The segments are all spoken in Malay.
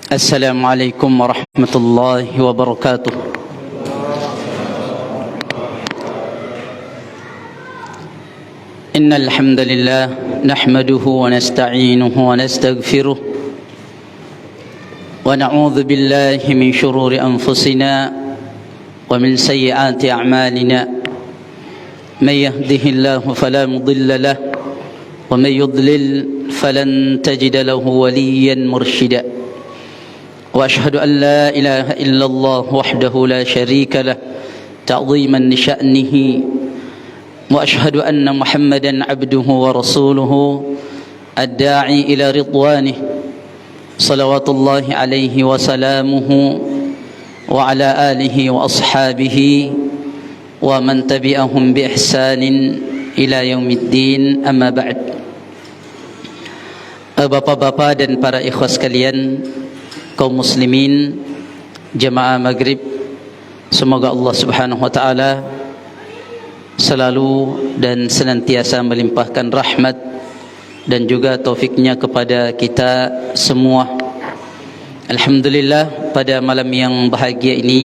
السلام عليكم ورحمة الله وبركاته. إن الحمد لله نحمده ونستعينه ونستغفره ونعوذ بالله من شرور أنفسنا ومن سيئات أعمالنا. من يهده الله فلا مضل له ومن يضلل فلن تجد له وليا مرشدا. وأشهد أن لا إله إلا الله وحده لا شريك له تعظيما لشأنه. وأشهد أن محمدا عبده ورسوله الداعي إلى رضوانه صلوات الله عليه وسلامه وعلى آله وأصحابه ومن تبعهم بإحسان إلى يوم الدين. أما بعد. Bapak-bapak dan para ikhwas sekalian, kaum muslimin jemaah maghrib, semoga Allah subhanahu wa ta'ala selalu dan senantiasa melimpahkan rahmat dan juga taufiknya kepada kita semua. Alhamdulillah, pada malam yang bahagia ini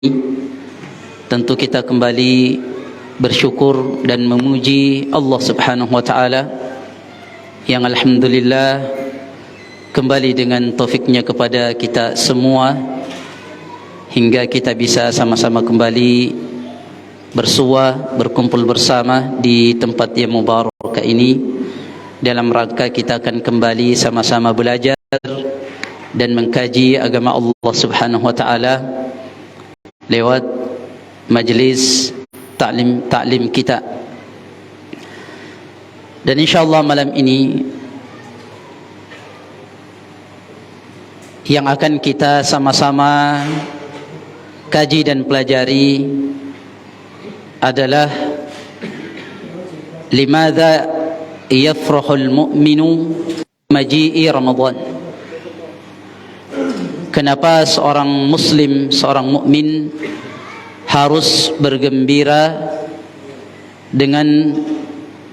tentu kita kembali bersyukur dan memuji Allah subhanahu wa ta'ala yang alhamdulillah kembali dengan taufiknya kepada kita semua hingga kita bisa sama-sama kembali bersua, berkumpul bersama di tempat yang mubarak ini dalam rangka kita akan kembali sama-sama belajar dan mengkaji agama Allah subhanahu wa ta'ala lewat majlis ta'lim kita. Dan insyaAllah malam ini yang akan kita sama-sama kaji dan pelajari adalah limadza yafrahul mu'minu maji'i Ramadan. Kenapa seorang muslim, seorang mukmin harus bergembira dengan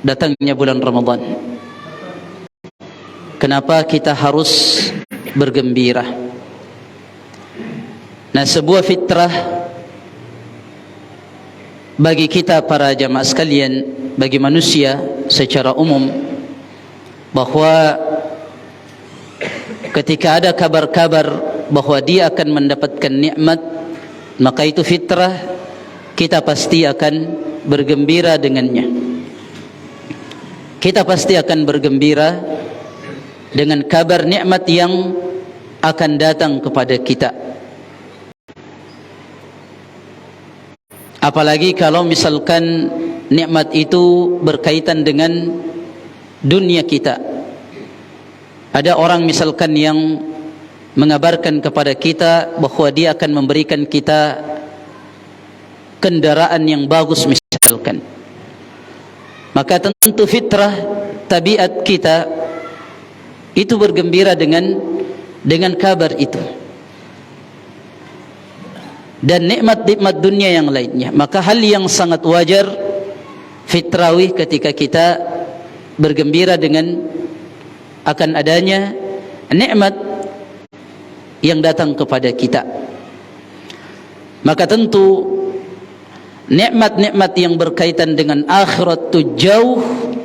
datangnya bulan Ramadan? Kenapa kita harus bergembira? Nah, sebuah fitrah bagi kita para jamaah sekalian, bagi manusia secara umum, bahwa ketika ada kabar-kabar bahwa dia akan mendapatkan nikmat, maka itu fitrah, kita pasti akan bergembira dengannya. Kita pasti akan bergembira dengan kabar nikmat yang akan datang kepada kita. Apalagi kalau misalkan nikmat itu berkaitan dengan dunia kita. Ada orang misalkan yang mengabarkan kepada kita bahwa dia akan memberikan kita kendaraan yang bagus misalkan. Maka tentu fitrah, tabiat kita itu bergembira dengan kabar itu. Dan nikmat-nikmat dunia yang lainnya. Maka hal yang sangat wajar, fitrawi, ketika kita bergembira dengan akan adanya nikmat yang datang kepada kita. Maka tentu nikmat-nikmat yang berkaitan dengan akhirat itu jauh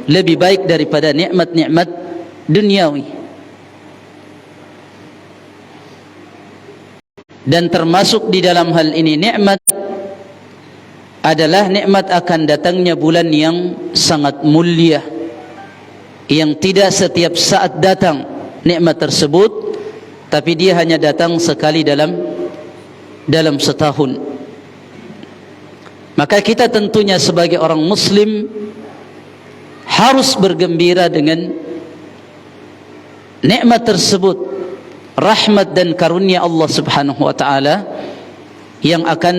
lebih baik daripada nikmat-nikmat duniawi. Dan termasuk di dalam hal ini nikmat adalah nikmat akan datangnya bulan yang sangat mulia, yang tidak setiap saat datang nikmat tersebut, tapi dia hanya datang sekali dalam setahun. Maka kita tentunya sebagai orang muslim harus bergembira dengan nikmat tersebut, rahmat dan karunia Allah subhanahu wa ta'ala yang akan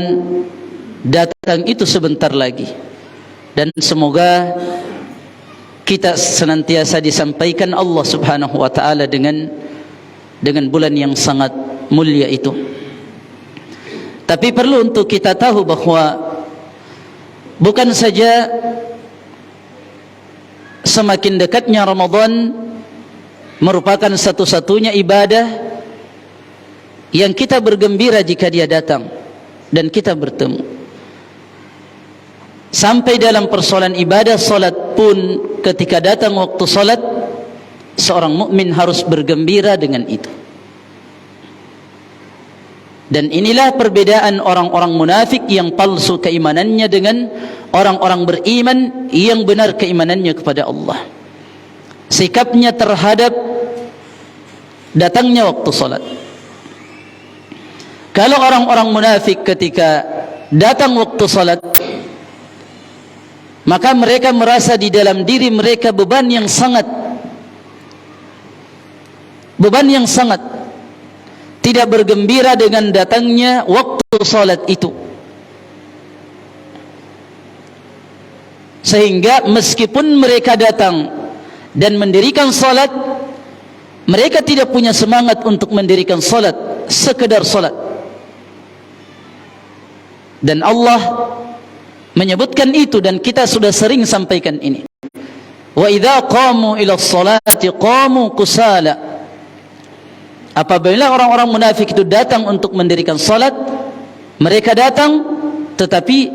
datang itu sebentar lagi. Dan semoga kita senantiasa disampaikan Allah subhanahu wa ta'ala dengan bulan yang sangat mulia itu. Tapi perlu untuk kita tahu bahwa bukan saja semakin dekatnya Ramadan merupakan satu-satunya ibadah yang kita bergembira jika dia datang dan kita bertemu. Sampai dalam persoalan ibadah salat pun, ketika datang waktu salat, seorang mukmin harus bergembira dengan itu. Dan inilah perbedaan orang-orang munafik yang palsu keimanannya dengan orang-orang beriman yang benar keimanannya kepada Allah. Sikapnya terhadap datangnya waktu salat. Kalau orang-orang munafik ketika datang waktu salat, maka mereka merasa di dalam diri mereka beban yang sangat tidak bergembira dengan datangnya waktu salat itu. Sehingga meskipun mereka datang dan mendirikan salat, mereka tidak punya semangat untuk mendirikan salat, sekedar salat. Dan Allah menyebutkan itu, dan kita sudah sering sampaikan ini. Wa idza qamu ila sholati qamu kusala. Apabila orang-orang munafik itu datang untuk mendirikan salat, mereka datang tetapi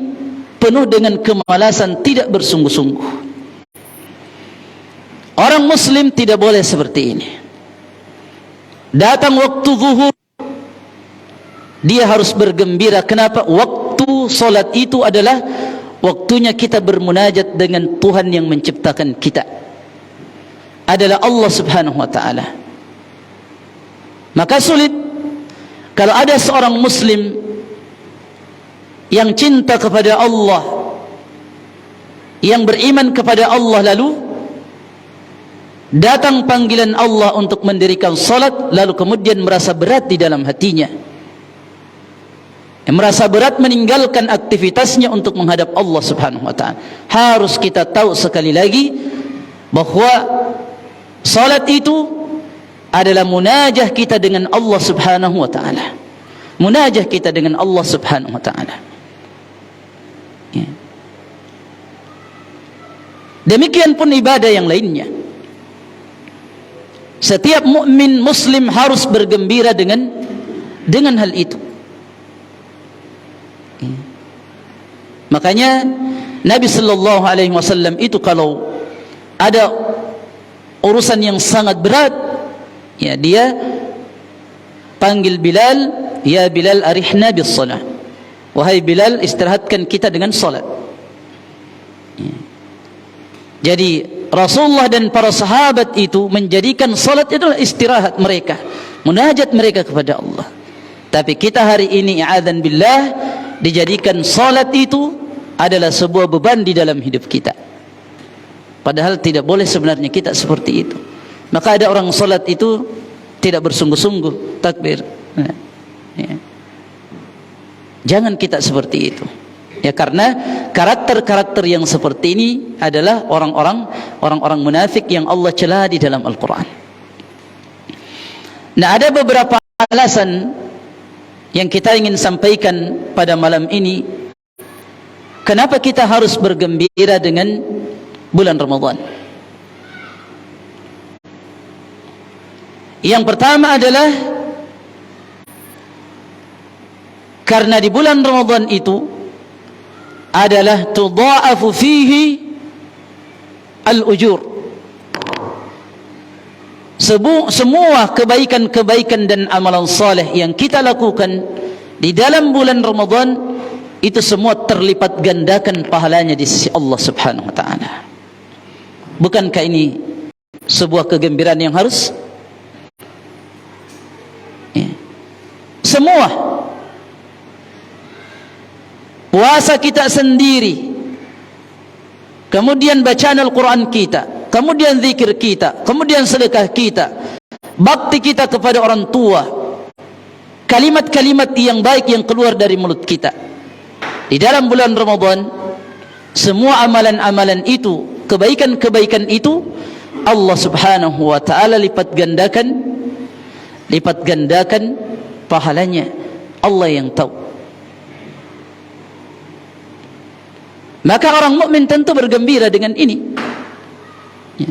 penuh dengan kemalasan, tidak bersungguh-sungguh. Orang muslim tidak boleh seperti ini. Datang waktu zuhur, dia harus bergembira. Kenapa? Waktu salat itu adalah waktunya kita bermunajat dengan Tuhan yang menciptakan kita, adalah Allah subhanahu wa ta'ala. Maka sulit kalau ada seorang muslim yang cinta kepada Allah, yang beriman kepada Allah, lalu datang panggilan Allah untuk mendirikan salat, lalu kemudian merasa berat di dalam hatinya, merasa berat meninggalkan aktivitasnya untuk menghadap Allah subhanahu wa ta'ala. Harus kita tahu sekali lagi bahwa salat itu adalah munajah kita dengan Allah subhanahu wa ta'ala. Munajah kita dengan Allah subhanahu wa ta'ala. Ya. Demikian pun ibadah yang lainnya. Setiap mukmin muslim harus bergembira dengan hal itu. Ya. Makanya Nabi sallallahu alaihi wasallam itu kalau ada urusan yang sangat berat, ya, dia panggil Bilal, ya Bilal arihna bis salat. Wahai Bilal, istirahatkan kita dengan salat. Ya. Jadi Rasulullah dan para sahabat itu menjadikan salat itu adalah istirahat mereka, munajat mereka kepada Allah. Tapi kita hari ini i'adzan billah dijadikan salat itu adalah sebuah beban di dalam hidup kita. Padahal tidak boleh sebenarnya kita seperti itu. Maka ada orang salat itu tidak bersungguh-sungguh, takbir. Ya. Jangan kita seperti itu. Ya, karena karakter-karakter yang seperti ini adalah orang-orang munafik yang Allah cela di dalam Al-Quran. Nah, ada beberapa alasan yang kita ingin sampaikan pada malam ini, kenapa kita harus bergembira dengan bulan Ramadan. Yang pertama adalah karena di bulan Ramadan itu adalah tudha'afu fihi al-ujur. Semua kebaikan-kebaikan dan amalan saleh yang kita lakukan di dalam bulan Ramadan itu semua terlipat gandakan pahalanya di sisi Allah subhanahu wa ta'ala. Bukankah ini sebuah kegembiraan yang harus? Ya. Semua puasa kita sendiri, kemudian bacaan Al-Quran kita, kemudian zikir kita, kemudian sedekah kita, bakti kita kepada orang tua, kalimat-kalimat yang baik yang keluar dari mulut kita di dalam bulan Ramadan, semua amalan-amalan itu, kebaikan-kebaikan itu Allah subhanahu wa ta'ala lipat gandakan pahalanya. Allah yang tahu. Maka orang mukmin tentu bergembira dengan ini. Ya.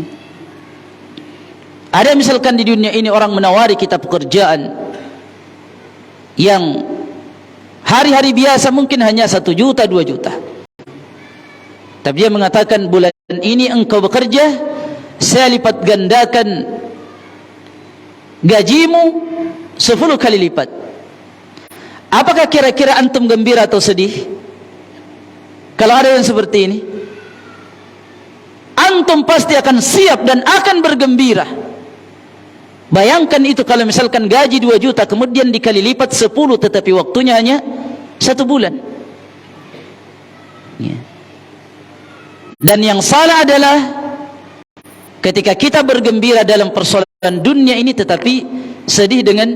Ada misalkan di dunia ini orang menawari kita pekerjaan, yang hari-hari biasa mungkin hanya 1 juta, 2 juta. Tapi dia mengatakan bulan ini engkau bekerja, saya lipat gandakan gajimu 10 kali lipat. Apakah kira-kira antum gembira atau sedih kalau ada yang seperti ini? Antum pasti akan siap dan akan bergembira. Bayangkan itu kalau misalkan gaji 2 juta kemudian dikali lipat 10, tetapi waktunya hanya 1 bulan. Ya. Dan yang salah adalah ketika kita bergembira dalam persoalan dunia ini tetapi sedih dengan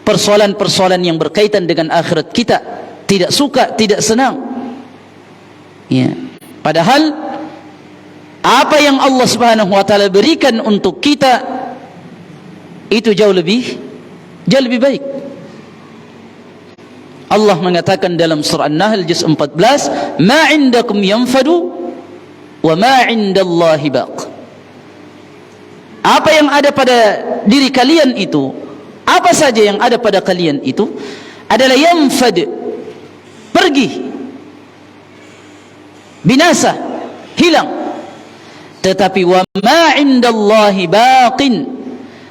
persoalan-persoalan yang berkaitan dengan akhirat kita, tidak suka, tidak senang. Ya. Padahal apa yang Allah Subhanahu wa taala berikan untuk kita itu jauh lebih baik. Allah mengatakan dalam surah An-Nahl juz 14, "Ma 'indakum yanfadu wa ma 'indallahi baq." Apa yang ada pada diri kalian itu, apa saja yang ada pada kalian itu adalah yanfad, pergi, binasa, hilang. Tetapi wa ma 'indallahi baqin,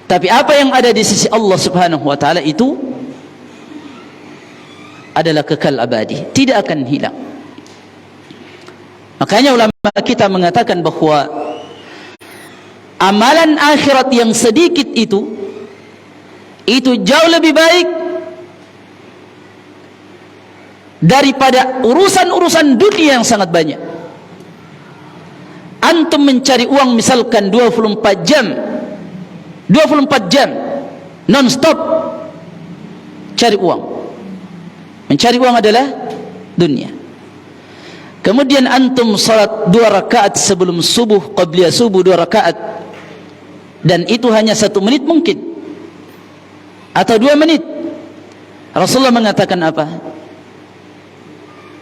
tapi apa yang ada di sisi Allah Subhanahu wa taala itu adalah kekal abadi, tidak akan hilang. Makanya ulama kita mengatakan bahwa amalan akhirat yang sedikit itu jauh lebih baik daripada urusan-urusan dunia yang sangat banyak. Antum mencari uang misalkan 24 jam non-stop cari uang. Mencari uang adalah dunia. Kemudian antum salat 2 rakaat sebelum subuh, qabliyah subuh 2 rakaat, dan itu hanya 1 menit mungkin atau 2 menit. Rasulullah mengatakan apa?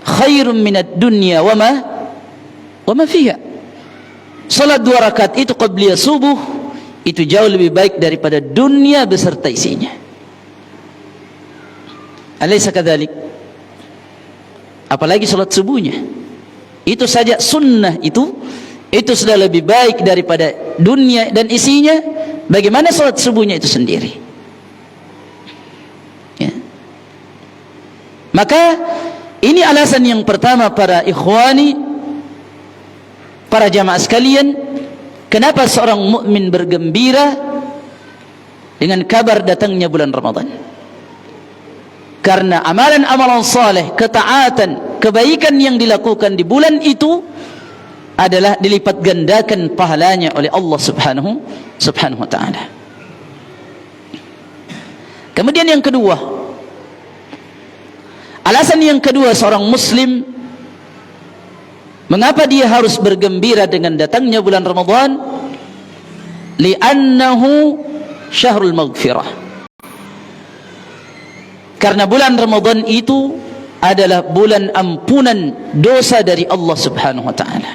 Khairum minad dunya wa ma fiha. Salat 2 rakaat itu qabliyah subuh itu jauh lebih baik daripada dunia beserta isinya. Alaysa kadzalik? Apalagi salat subuhnya. Itu saja sunnah itu sudah lebih baik daripada dunia dan isinya. Bagaimana salat subuhnya itu sendiri? Ya. Maka ini alasan yang pertama para ikhwani, para jamaah sekalian, kenapa seorang mukmin bergembira dengan kabar datangnya bulan Ramadan? Karena amalan-amalan saleh, ketaatan, kebaikan yang dilakukan di bulan itu adalah dilipat gandakan pahalanya oleh Allah Subhanahu wa taala. Kemudian yang kedua, alasan yang kedua seorang muslim mengapa dia harus bergembira dengan datangnya bulan Ramadan? Li'annahu syahrul maghfirah. Karena bulan Ramadan itu adalah bulan ampunan dosa dari Allah Subhanahu wa taala.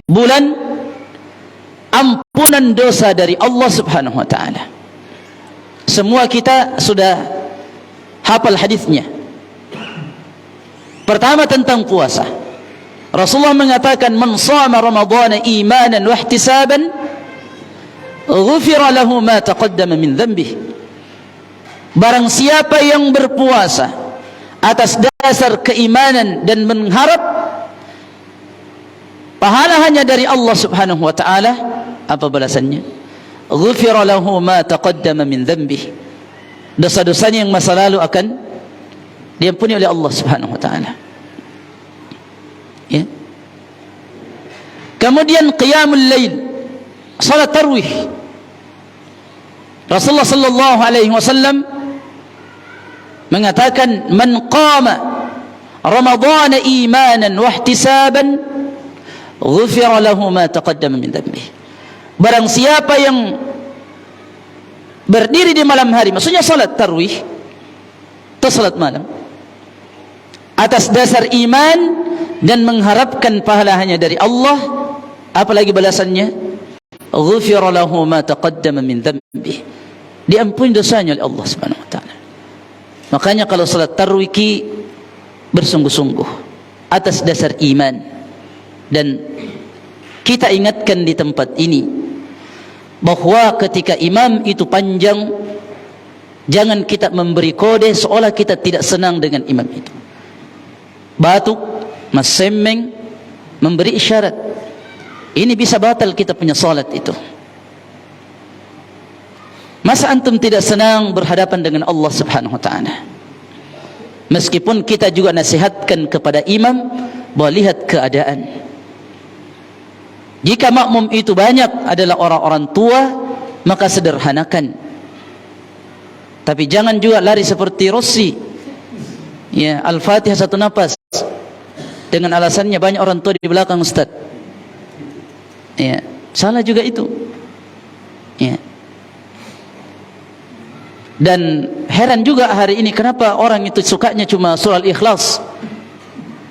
Bulan ampunan dosa dari Allah Subhanahu wa taala. Semua kita sudah hafal hadisnya. Pertama tentang puasa. Rasulullah mengatakan, "Man shama Ramadhana imanan wa ihtisaban, ghufira lahu ma taqaddama min dhanbihi." Barang siapa yang berpuasa atas dasar keimanan dan mengharap pahala hanya dari Allah Subhanahu wa taala, apa balasannya? Ghufira lahu ma taqaddama min dhanbihi. Dosa-dosanya yang masa lalu akan diampuni oleh Allah Subhanahu wa taala. Ya. Kemudian qiyamul lail, salat tarawih. Rasulullah sallallahu alaihi wasallam mengatakan, "Man qama Ramadhana imanan wa ihtisaban, ghufira lahu ma taqaddama min dhanbihi." Barang siapa yang berdiri di malam hari, maksudnya salat tarawih atau salat malam, atas dasar iman dan mengharapkan pahala hanya dari Allah, apalagi balasannya? Ghufira lahu ma taqaddama min dhanbihi. diampuni dosanya oleh Allah Subhanahu wa taala. Makanya kalau salat tarawih bersungguh-sungguh atas dasar iman, dan kita ingatkan di tempat ini bahwa ketika imam itu panjang, jangan kita memberi kode seolah kita tidak senang dengan imam itu. Batuk, masemeng, memberi isyarat, ini bisa batal kita punya salat itu. Masa antum tidak senang berhadapan dengan Allah Subhanahu wa taala? Meskipun kita juga nasihatkan kepada imam bahwa lihat keadaan. Jika makmum itu banyak adalah orang-orang tua, maka sederhanakan. Tapi jangan juga lari seperti Rossi. Ya, Al-Fatihah satu nafas. Dengan alasannya banyak orang tua di belakang Ustaz. Ya, salah juga itu. Ya. Dan heran juga hari ini kenapa orang itu sukanya cuma surah Al-Ikhlas.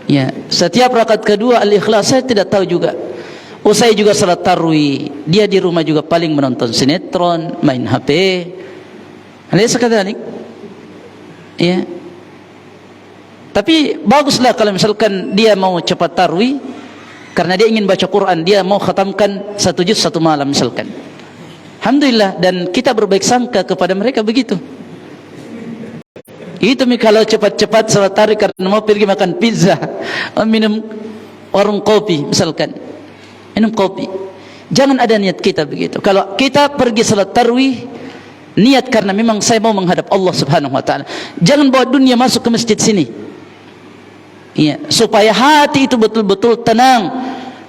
Ya, setiap rakaat kedua Al-Ikhlas, saya tidak tahu juga. Usai juga salat tarawih, dia di rumah juga paling menonton sinetron, main HP. Alaysa kadzalik? Ya. Tapi baguslah kalau misalkan dia mau cepat tarawih karena dia ingin baca Quran, dia mau khatamkan 1 juz 1 malam misalkan. Alhamdulillah, dan kita berbaik sangka kepada mereka begitu. Itu kalau cepat-cepat salat tarawih karena mau pergi makan pizza, minum warung kopi misalkan, minum kopi. Jangan ada niat kita begitu. Kalau kita pergi salat tarawih, niat karena memang saya mau menghadap Allah Subhanahu wa taala. Jangan bawa dunia masuk ke masjid sini. Ya, supaya hati itu betul-betul tenang,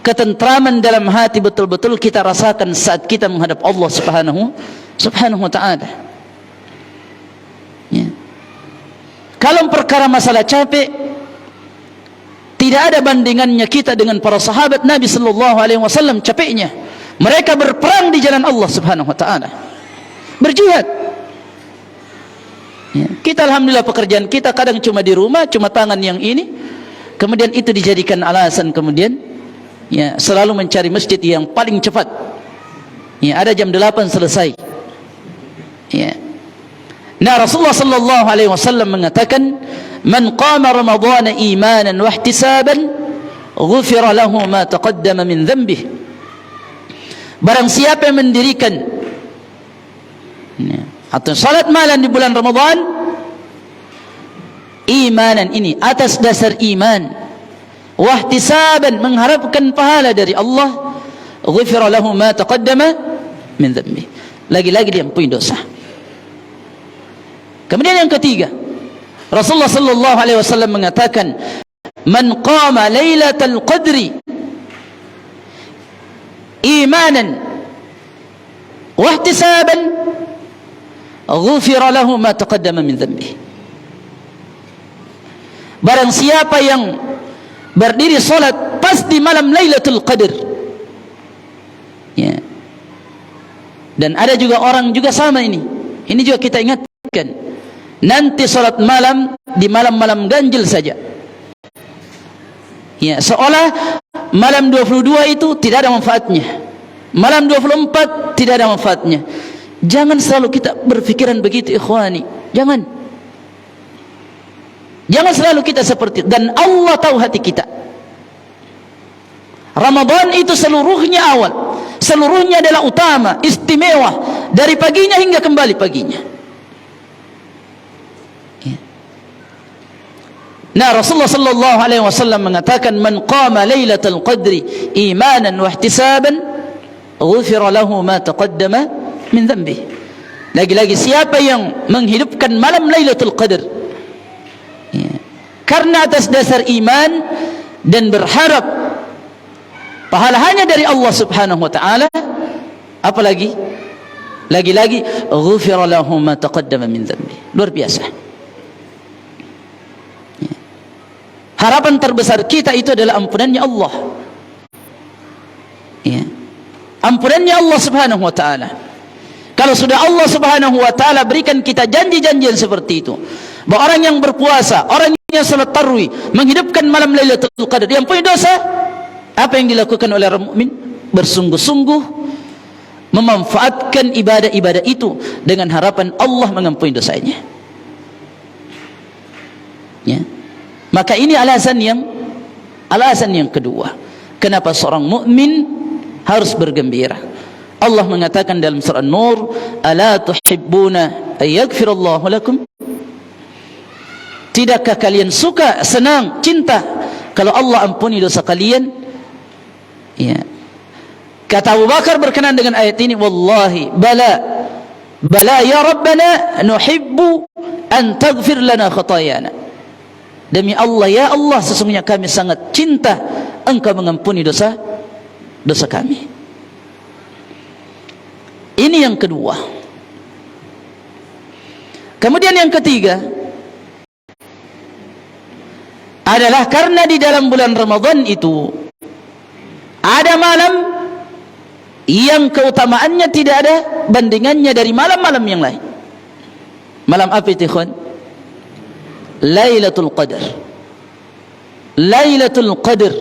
ketentraman dalam hati betul-betul kita rasakan saat kita menghadap Allah Subhanahu wa taala. Ya. Kalau perkara masalah capek, tidak ada bandingannya kita dengan para sahabat Nabi sallallahu alaihi wasallam capeknya. Mereka berperang di jalan Allah Subhanahu wa taala. Berjihad. Ya. Kita alhamdulillah pekerjaan kita kadang cuma di rumah, cuma tangan yang ini. Kemudian itu dijadikan alasan kemudian ya selalu mencari masjid yang paling cepat. Ya, ada jam 8 selesai. Ya. Nah, Rasulullah sallallahu alaihi wasallam mengatakan, "Man qama Ramadhana imanan wa ihtisaban, ghufira lahu ma taqaddama min dhanbihi." Barang siapa yang mendirikan atau salat malam di bulan Ramadan, imanan ini atas dasar iman, wahtisaban mengharapkan pahala dari Allah, ghufira lahu ma taqaddama min dhanbi, lagi-lagi diampuni dosa. Kemudian yang ketiga, Rasulullah sallallahu alaihi wasallam mengatakan, man qama lailatul qadri imanan wahtisaban, ghufira lahu ma taqaddama min dhanbi. Barang siapa yang berdiri salat pas di malam Lailatul Qadar, ya. Dan ada juga orang juga sama ini juga kita ingatkan, nanti salat malam di malam-malam ganjil saja, ya, seolah malam 22 itu tidak ada manfaatnya, malam 24 tidak ada manfaatnya. Jangan selalu kita berpikiran begitu, ikhwani. Jangan selalu kita seperti itu. Dan Allah tahu hati kita. Ramadan itu seluruhnya awal, seluruhnya adalah utama, istimewa, dari paginya hingga kembali paginya. Ya. Nah, Rasulullah sallallahu alaihi wasallam mengatakan, man qama lailatul qadri imanan wa ihtisaban, ghufira lahu ma taqaddama min dhanbi. Lagi-lagi siapa yang menghidupkan malam Lailatul Qadar, ya, karena atas dasar iman dan berharap pahala hanya dari Allah Subhanahu wa taala, apalagi lagi-lagi ghufira lahu ma taqaddama min dhanbi. Luar biasa. Ya. Harapan terbesar kita itu adalah ampunannya Allah. Ya. Ampunannya Allah Subhanahu wa taala. Kalau sudah Allah Subhanahu wa taala berikan kita janji-janjian seperti itu, bahwa orang yang berpuasa, orang yang salat tarawih, menghidupkan malam Lailatul Qadar, yang punya dosa, apa yang dilakukan oleh orang mukmin? Bersungguh-sungguh memanfaatkan ibadah-ibadah itu dengan harapan Allah mengampuni dosanya. Ya. Maka ini alasan yang kedua kenapa seorang mukmin harus bergembira. Allah mengatakan dalam surah An-Nur, "Ala tuhibbuna ayaghfirallahu lakum?" Tidakkah kalian suka, senang, cinta kalau Allah ampuni dosa kalian? Ya. Kata Abu Bakar berkenaan dengan ayat ini, "Wallahi bala ya Rabbana nuhibbu an taghfir lana khatayana." Demi Allah, ya Allah, sesungguhnya kami sangat cinta Engkau mengampuni dosa kami. Ini yang kedua. Kemudian yang ketiga adalah karena di dalam bulan Ramadan itu ada malam yang keutamaannya tidak ada bandingannya dari malam-malam yang lain. Malam apa itu, ikhwan? Lailatul Qadar. Lailatul Qadar.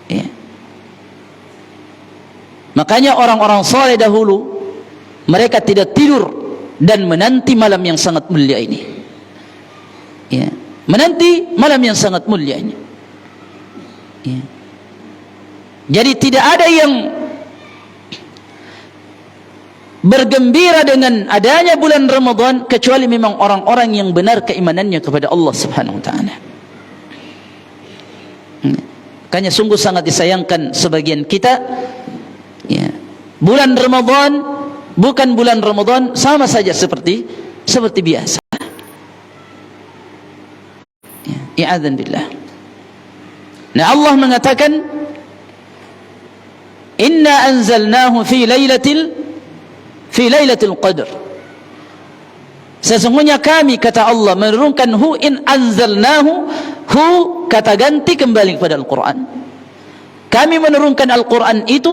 Ya. Makanya orang-orang saleh dahulu mereka tidak tidur dan menanti malam yang sangat mulia ini. Ya. Menanti malam yang sangat mulia ini. Ya. Jadi tidak ada yang bergembira dengan adanya bulan Ramadan kecuali memang orang-orang yang benar keimanannya kepada Allah Subhanahu wa taala. Makanya sungguh sangat disayangkan sebagian kita, ya, bulan Ramadan bukan bulan Ramadan sama saja seperti biasa. Ya, i'adzan billah. Nah, Allah mengatakan, "Inna anzalnahu fi lailatul qadr." Sesungguhnya kami, kata Allah, menurunkan in anzalnahu, kata ganti kembali kepada Al-Quran. Kami menurunkan Al-Quran itu,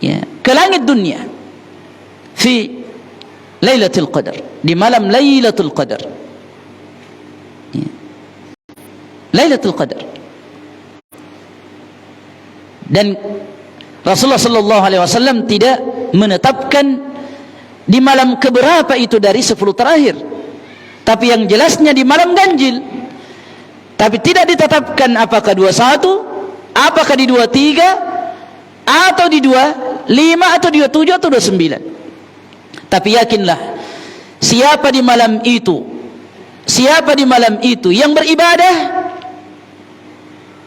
ya, ke langit dunia fi lailatul qadr, di malam lailatul qadr. Ya. Lailatul qadr. Dan Rasulullah sallallahu alaihi wasallam tidak menetapkan di malam keberapa itu dari 10 terakhir, tapi yang jelasnya di malam ganjil. Tapi tidak ditetapkan apakah 21, apakah di 23, atau di 25, atau di 27, atau 29. Tapi yakinlah, siapa di malam itu yang beribadah,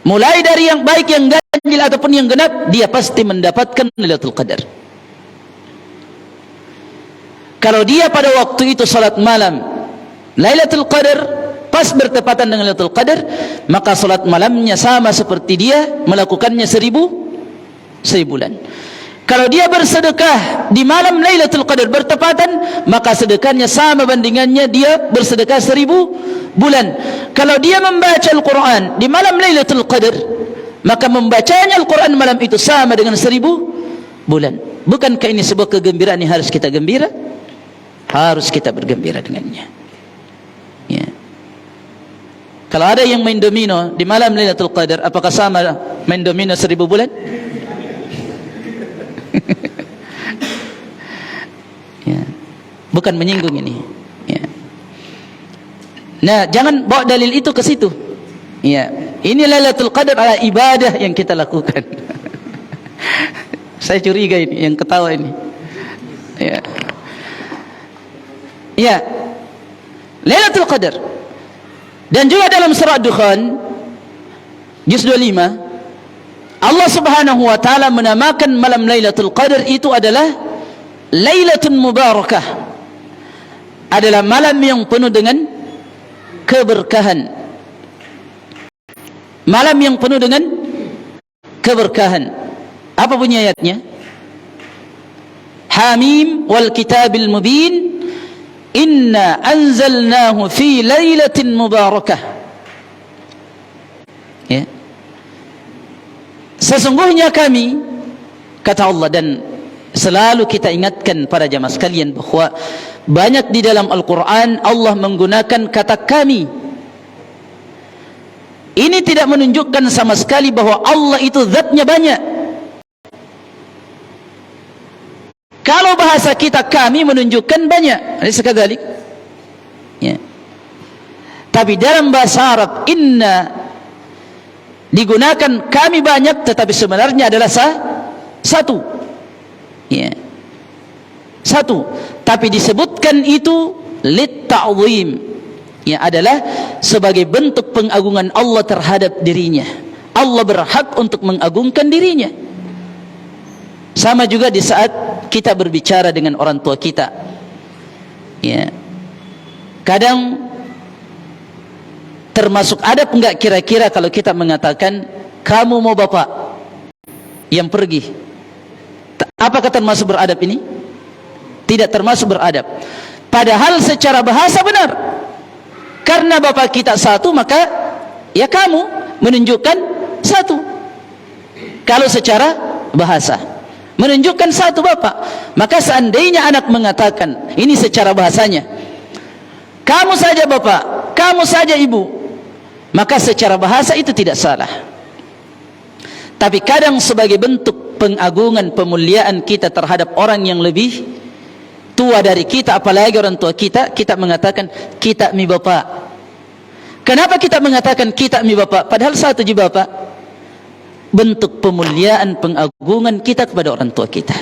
mulai dari yang baik, yang ganjil ataupun yang genap, dia pasti mendapatkan Lailatul Qadar. Kalau dia pada waktu itu salat malam Lailatul Qadar pas bertepatan dengan Lailatul Qadar, maka salat malamnya sama seperti dia melakukannya 1000 bulan. Kalau dia bersedekah di malam Lailatul Qadar bertepatan, maka sedekahnya sama bandingannya dia bersedekah 1000 bulan. Kalau dia membaca Al-Quran di malam Lailatul Qadar, maka membacanya Al-Quran malam itu sama dengan 1000 bulan. Bukankah ini sebuah kegembiraan yang harus kita gembira? Harus kita bergembira dengannya. Ya. Kalau ada yang main domino di malam Lailatul Qadar, apakah sama main domino 1000 bulan? Ya. Bukan menyinggung ini. Ya. Nah, jangan bawa dalil itu ke situ. Ya. Ini Lailatul Qadar adalah ibadah yang kita lakukan. Saya curiga ini yang ketawa ini. Ya. Ya, Lailatul Qadar. Dan juga dalam surah Dukhan juz 25, Allah Subhanahu wa taala menamakan malam Lailatul Qadar itu adalah Lailatun Mubarakah. Adalah malam yang penuh dengan keberkahan. Malam yang penuh dengan keberkahan. Apa bunyi ayatnya? Hamim wal kitabil mubin, inna anzalnahu fi lailatin mubarakah. Ya. Sesungguhnya kami, kata Allah, dan selalu kita ingatkan para jamaah sekalian bahwa banyak di dalam Al-Quran Allah menggunakan kata kami. Ini tidak menunjukkan sama sekali bahwa Allah itu zatnya banyak. Kalau bahasa kita kami menunjukkan banyak, alaysa kadzalik? Ya. Tapi dalam bahasa Arab inna digunakan kami banyak, tetapi sebenarnya adalah satu. Ya. Satu. Tapi disebutkan itu lit ta'zim. Ya, adalah sebagai bentuk pengagungan Allah terhadap dirinya. Allah berhak untuk mengagungkan dirinya. Sama juga di saat kita berbicara dengan orang tua kita. Ya. Kadang termasuk adab enggak kira-kira kalau kita mengatakan kamu mau bapak yang pergi? Apakah termasuk beradab ini? Tidak termasuk beradab. Padahal secara bahasa benar. Karena bapak kita satu, maka ya kamu menunjukkan satu. Kalau secara bahasa menunjukkan satu bapak, maka seandainya anak mengatakan ini secara bahasanya, kamu saja bapak, kamu saja ibu, maka secara bahasa itu tidak salah. Tapi kadang sebagai bentuk pengagungan, pemuliaan kita terhadap orang yang lebih tua dari kita, apalagi orang tua kita, kita mengatakan kita mi bapak. Kenapa kita mengatakan kita mi bapak? Padahal satu je bapak. Bentuk pemuliaan, pengagungan kita kepada orang tua kita.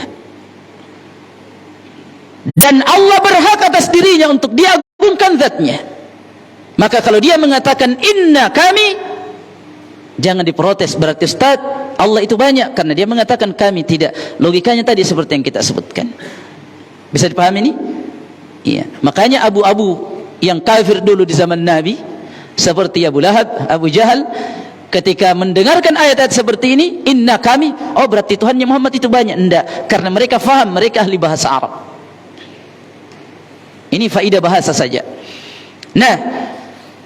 Dan Allah berhak atas dirinya untuk diagungkan zatnya. Maka kalau dia mengatakan inna kami, jangan diprotes, berarti Ustaz Allah itu banyak, karena dia mengatakan kami. Tidak. Logikanya tadi seperti yang kita sebutkan. Bisa dipahami ini? Iya. Makanya abu-abu yang kafir dulu di zaman Nabi, seperti Abu Lahab, Abu Jahal, ketika mendengarkan ayat-ayat seperti ini, inna kami, oh berarti Tuhannya Muhammad itu banyak. Tidak, karena mereka faham, mereka ahli bahasa Arab. Ini faidah bahasa saja. Nah,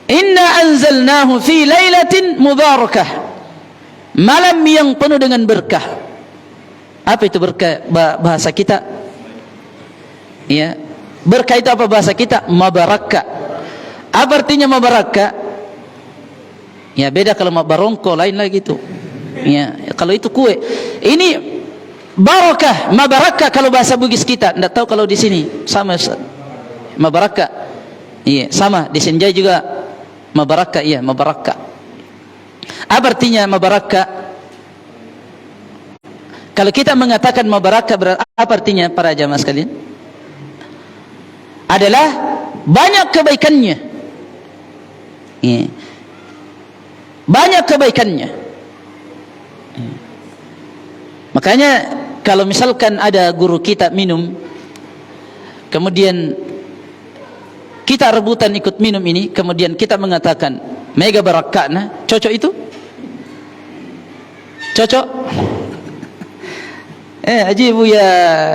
inna anzalnahu fi lailatin mubarakah, malam yang penuh dengan berkah. Apa itu berkah bahasa kita? Ya, berkah itu apa bahasa kita? Mabarakah. Apa artinya mabarakah? Ya, beda kalau barongko lain lagi itu. Ya, kalau itu kue. Ini barakah, mabarakah kalau bahasa Bugis kita. Enggak tahu kalau di sini sama Ustaz. Mabarakah. Iya, sama di Senjai juga mabarakah, iya, mabarakah. Apa artinya mabarakah? Kalau kita mengatakan mabarakah, apa artinya para jamaah sekalian? Adalah banyak kebaikannya. Iya. Banyak kebaikannya. Makanya kalau misalkan ada guru kita minum, kemudian kita rebutan ikut minum ini, kemudian kita mengatakan mega barakahna, cocok itu? Cocok? Ajibu ya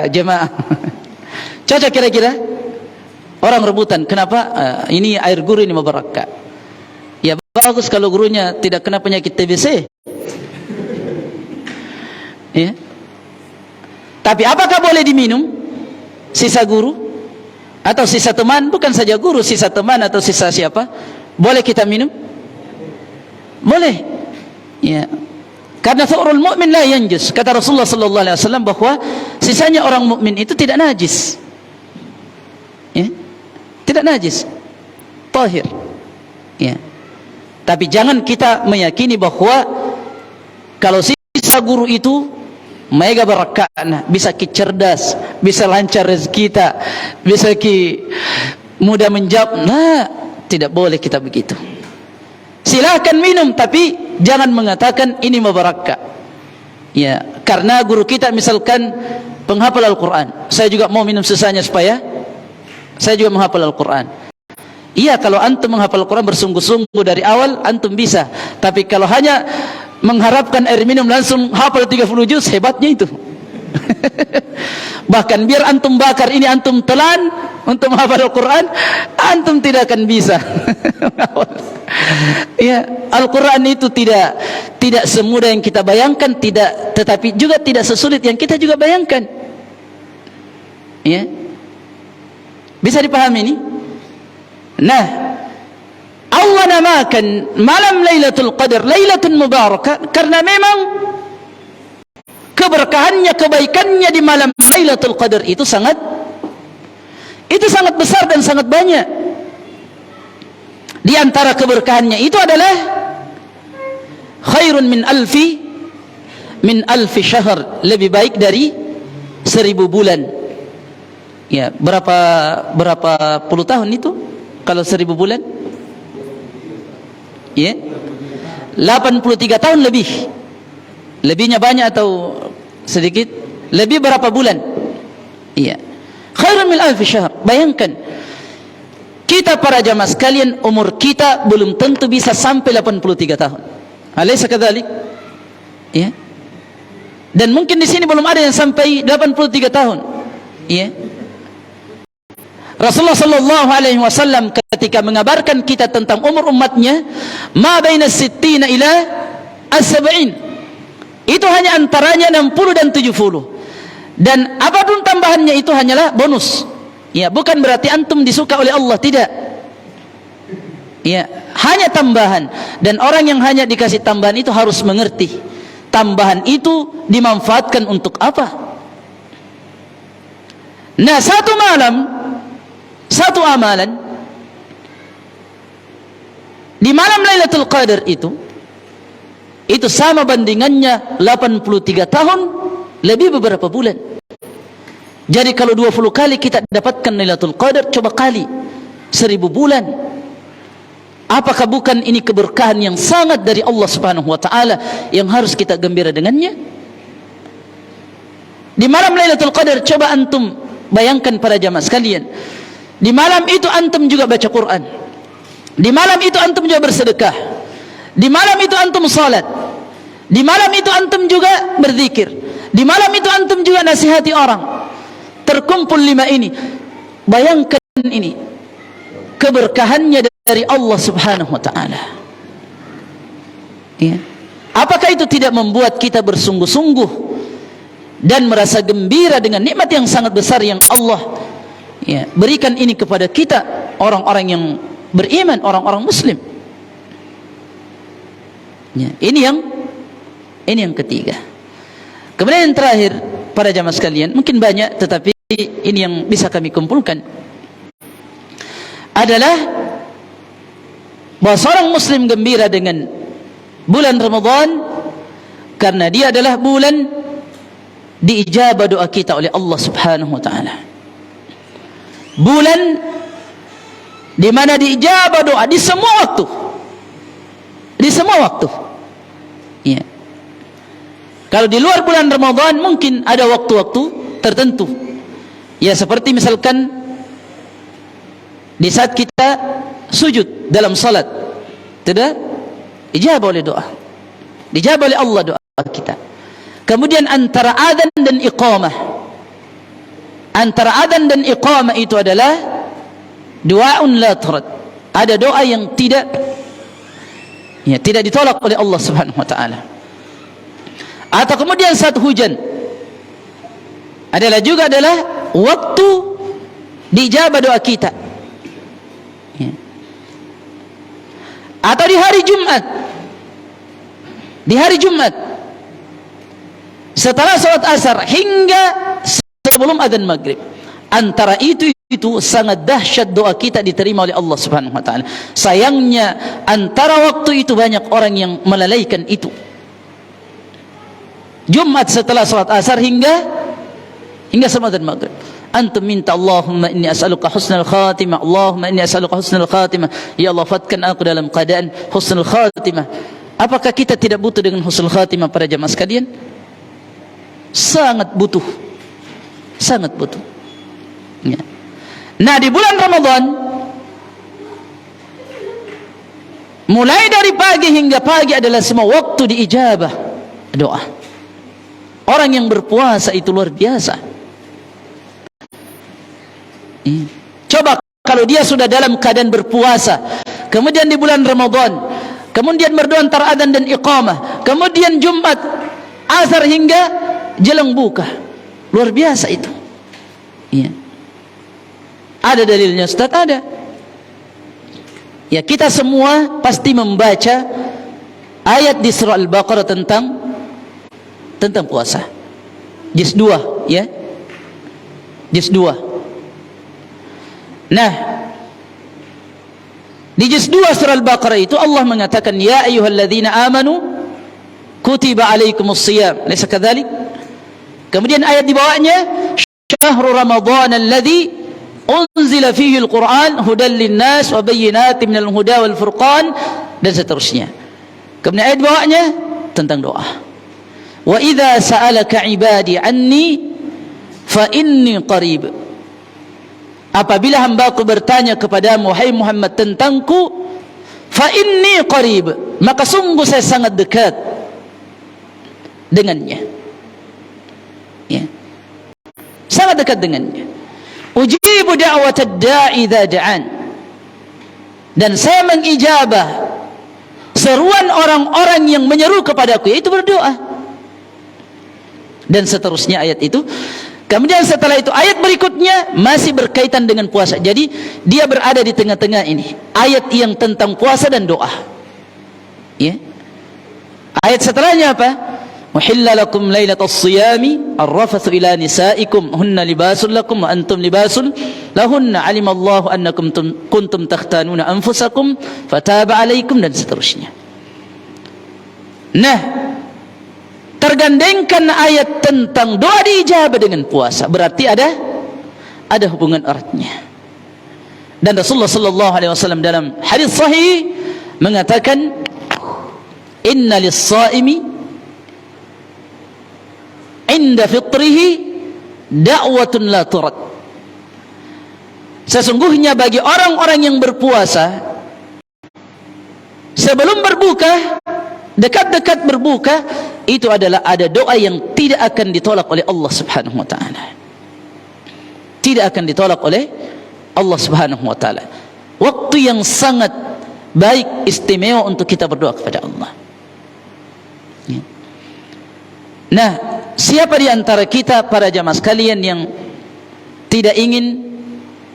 jemaah. Cocok kira-kira? Orang rebutan, kenapa? Ini air guru ini barakah. Ya bagus kalau gurunya tidak kena penyakit TBC. Ya. Tapi apakah boleh diminum sisa guru atau sisa teman? Bukan saja guru, sisa teman atau sisa siapa? Boleh kita minum? Boleh. Ya. Karena thu'rul mu'min la yanjus. Kata Rasulullah sallallahu alaihi wasallam bahwa sisanya orang mukmin itu tidak najis. Ya. Tidak najis. Tahir. Ya. Tapi jangan kita meyakini bahwa kalau sisa guru itu mega barakahna, bisa ki cerdas, bisa lancar rezeki kita, bisa ki mudah menjawab. Nah, tidak boleh kita begitu. Silakan minum, tapi jangan mengatakan ini mabarakah. Ya, karena guru kita misalkan penghafal Al-Quran, saya juga mau minum sisanya supaya saya juga menghafal Al-Quran. Iya, kalau antum menghafal Al-Quran bersungguh-sungguh dari awal, antum bisa. Tapi kalau hanya mengharapkan air minum langsung hafal 30 juz, hebatnya itu. Bahkan biar antum bakar ini, antum telan untuk menghafal Al-Quran, antum tidak akan bisa. Ya, Al-Quran itu tidak semudah yang kita bayangkan, tidak, tetapi juga tidak sesulit yang kita juga bayangkan. Ya, bisa dipahami ini? Nah, Allah namakan malam Lailatul Qadar Lailatul Mubarakah karena memang keberkahannya, kebaikannya di malam Lailatul Qadar itu sangat besar dan sangat banyak. Di antara keberkahannya itu adalah khairun min alfi syahr, lebih baik dari 1000 bulan. Ya, berapa puluh tahun itu kalau 1000 bulan? Ya, 83 tahun lebih. Lebihnya banyak atau sedikit? Lebih berapa bulan? Iya. Khairun min alfi syahr. Bayangkan, kita para jamaah sekalian, umur kita belum tentu bisa sampai 83 tahun. Alaysa kadzalik? Ya. Dan mungkin di sini belum ada yang sampai 83 tahun. Ya. Rasulullah sallallahu alaihi wasallam ketika mengabarkan kita tentang umur umatnya, ma baina sittina ila as-sab'in, itu hanya antaranya 60 dan 70. Dan apapun tambahannya itu hanyalah bonus. Ya, bukan berarti antum disuka oleh Allah, tidak. Ya, hanya tambahan. Dan orang yang hanya dikasih tambahan itu harus mengerti tambahan itu dimanfaatkan untuk apa. Nah, satu amalan di malam Lailatul Qadar itu sama bandingannya 83 tahun lebih beberapa bulan. Jadi kalau 20 kali kita dapatkan Lailatul Qadar, coba kali 1000 bulan. Apakah bukan ini keberkahan yang sangat dari Allah Subhanahu wa taala yang harus kita gembira dengannya? Di malam Lailatul Qadar, coba antum bayangkan para jamaah sekalian, di malam itu antum juga baca Quran. Di malam itu antum juga bersedekah. Di malam itu antum salat. Di malam itu antum juga berzikir. Di malam itu antum juga nasihati orang. Terkumpul 5 ini. Bayangkan ini keberkahannya dari Allah Subhanahu wa taala. Ya. Apakah itu tidak membuat kita bersungguh-sungguh dan merasa gembira dengan nikmat yang sangat besar yang Allah berikan ini kepada kita, orang-orang yang beriman, orang-orang muslim. Ya, ini yang ketiga. Kemudian yang terakhir, para jamaah sekalian, mungkin banyak tetapi ini yang bisa kami kumpulkan, adalah bahwa seorang muslim gembira dengan bulan Ramadan karena dia adalah bulan diijabah doa kita oleh Allah Subhanahu wa taala. Bulan di mana diijabah doa di semua waktu. Di semua waktu. Ya. Kalau di luar bulan Ramadan mungkin ada waktu-waktu tertentu. Ya, seperti misalkan di saat kita sujud dalam salat, tidak ijabah oleh doa. Dijabah oleh Allah doa kita. Kemudian antara adzan dan iqamah. Antara adzan dan iqamah itu adalah doaun la turad. Ada doa yang tidak ditolak oleh Allah Subhanahu wa taala. Atau kemudian saat hujan adalah waktu dijabah doa kita. Ya. Atau di hari Jumat. Di hari Jumat setelah salat asar hingga sebelum adzan maghrib. Antara itu sangat dahsyat doa kita diterima oleh Allah Subhanahu wa taala. Sayangnya antara waktu itu banyak orang yang melalaikan itu. Jumat setelah salat asar hingga sebelum adzan maghrib. Antum minta, Allahumma inni as'aluka husnal khatimah, Allahumma inni as'aluka husnal khatimah, ya Allah fatkan aku dalam keadaan husnul khatimah. Apakah kita tidak butuh dengan husnul khatimah para jamaah sekalian? Sangat butuh. Sangat butuh. Ya. Nah, di bulan Ramadan mulai dari pagi hingga pagi adalah semua waktu diijabah doa. Orang yang berpuasa itu luar biasa. Coba kalau dia sudah dalam keadaan berpuasa, kemudian di bulan Ramadan, kemudian berdoa antara adzan dan iqamah, kemudian Jumat asar hingga jelang buka, luar biasa itu. Iya. Ada dalilnya Ustaz? Ada. Ya, kita semua pasti membaca ayat di surah Al-Baqarah tentang puasa. juz 2 ya. Juz 2. Nah, di juz 2 surah Al-Baqarah itu Allah mengatakan ya ayyuhalladzina amanu kutiba alaikumusshiyam. Alaysa kadzalik? Kemudian ayat di bawahnya syahrul ramadhan alladzi unzila fihi al-Qur'an hudan lin-nas wa bayyinatin minal huda wal furqan, dan seterusnya. Kemudian ayat di bawahnya tentang doa. Wa idza sa'alaka 'ibadi anni fa inni qarib. Apabila hamba-Ku bertanya kepadamu wahai Muhammad tentangku, fa inni qarib, maka sungguh saya sangat dekat dengannya. Ya. Sangat dekat dengannya. Ujibu da'watad da'i idza da'an. Dan saya mengijabah seruan orang-orang yang menyeru kepadaku, yaitu berdoa. Dan seterusnya ayat itu. Kemudian setelah itu ayat berikutnya masih berkaitan dengan puasa. Jadi dia berada di tengah-tengah ini. Ayat yang tentang puasa dan doa. Ya. Ayat setelahnya apa? Uhilla lakum lailatas siyami ar-rafathu ila nisaikum hunna libasul lakum wa antum libasul lahunna alimallahu annakum kuntum takhtanuna anfusakum fataba alaikum, dan seterusnya. Nah, tergandengkan ayat tentang doa diijabah dengan puasa, berarti ada hubungan eratnya. Dan Rasulullah sallallahu alaihi wasallam dalam hadis sahih mengatakan inna lis-shaimi inda fitrihi da'watun la turad. Sesungguhnya bagi orang-orang yang berpuasa sebelum berbuka, dekat-dekat berbuka, itu adalah ada doa yang tidak akan ditolak oleh Allah Subhanahu wa taala. Tidak akan ditolak oleh Allah Subhanahu wa taala. Waktu yang sangat baik, istimewa untuk kita berdoa kepada Allah. Ya. Nah, siapa di antara kita para jamaah sekalian yang tidak ingin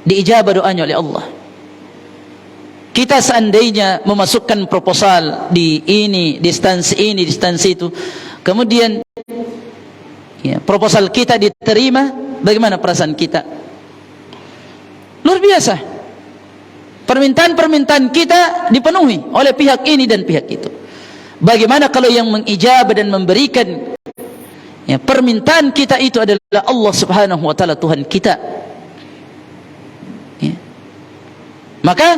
diijabah doanya oleh Allah? Kita seandainya memasukkan proposal di ini, di instansi itu, kemudian ya, proposal kita diterima, bagaimana perasaan kita? Luar biasa. Permintaan-permintaan kita dipenuhi oleh pihak ini dan pihak itu. Bagaimana kalau yang mengijabah dan memberikan ya, permintaan kita itu adalah Allah Subhanahu wa taala, Tuhan kita. Ya. Maka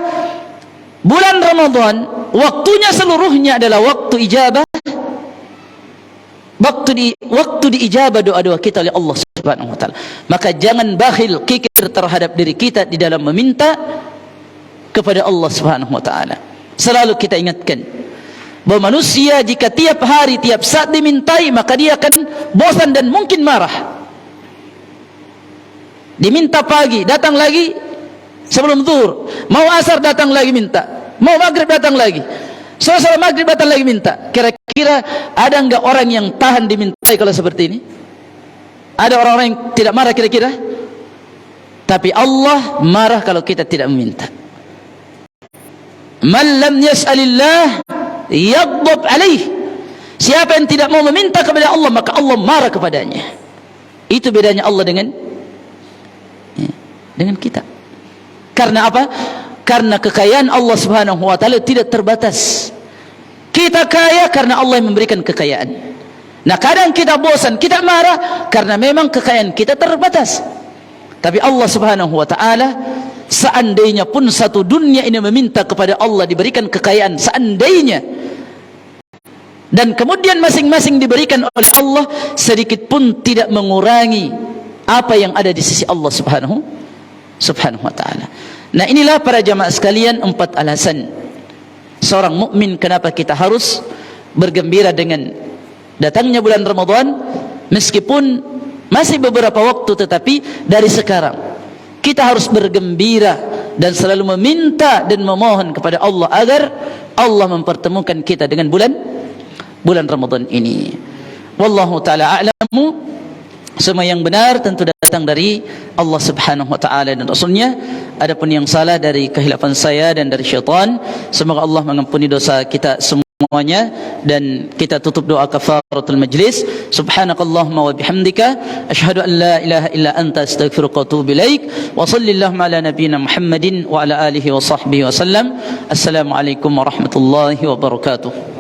bulan Ramadan waktunya seluruhnya adalah waktu ijabah, waktu diijabah doa-doa kita oleh Allah Subhanahu wa taala. Maka jangan bakhil, kikir terhadap diri kita di dalam meminta kepada Allah Subhanahu wa taala. Selalu kita ingatkan bahwa manusia jika tiap hari, tiap saat dimintai, maka dia akan bosan dan mungkin marah. Diminta pagi, datang lagi sebelum zuhur. Mau asar, datang lagi minta. Mau maghrib, datang lagi. Selesai maghrib, datang lagi minta. Kira-kira ada enggak orang yang tahan dimintai kalau seperti ini? Ada orang-orang yang tidak marah kira-kira? Tapi Allah marah kalau kita tidak meminta. Man lam yas'alillah yaghdab alaih. Siapa yang tidak mau meminta kepada Allah, maka Allah marah kepadanya. Itu bedanya Allah dengan kita. Karena apa? Karena kekayaan Allah Subhanahu wa taala tidak terbatas. Kita kaya karena Allah yang memberikan kekayaan. Nah, kadang kita bosan, kita marah karena memang kekayaan kita terbatas. Tapi Allah Subhanahu wa taala, seandainya pun satu dunia ini meminta kepada Allah diberikan kekayaan, seandainya, dan kemudian masing-masing diberikan oleh Allah, sedikit pun tidak mengurangi apa yang ada di sisi Allah Subhanahu wa taala. Nah, inilah para jamaah sekalian 4 alasan seorang mukmin kenapa kita harus bergembira dengan datangnya bulan Ramadan, meskipun masih beberapa waktu, tetapi dari sekarang kita harus bergembira dan selalu meminta dan memohon kepada Allah agar Allah mempertemukan kita dengan bulan Ramadan ini. Wallahu taala a'lamu. Semua yang benar tentu datang dari Allah Subhanahu wa taala dan Rasulnya. Adapun yang salah dari kehilafan saya dan dari syaitan, semoga Allah mengampuni dosa kita semua. semuanya, dan kita tutup doa kafaratul majlis. Subhanakallahumma wa bihamdika asyhadu an la ilaha illa anta astaghfiruka wa atubu ilaik. Wa sallallahu ala nabiyyina Muhammadin wa ala alihi wa sahbihi wa sallam. Assalamualaikum warahmatullahi wabarakatuh.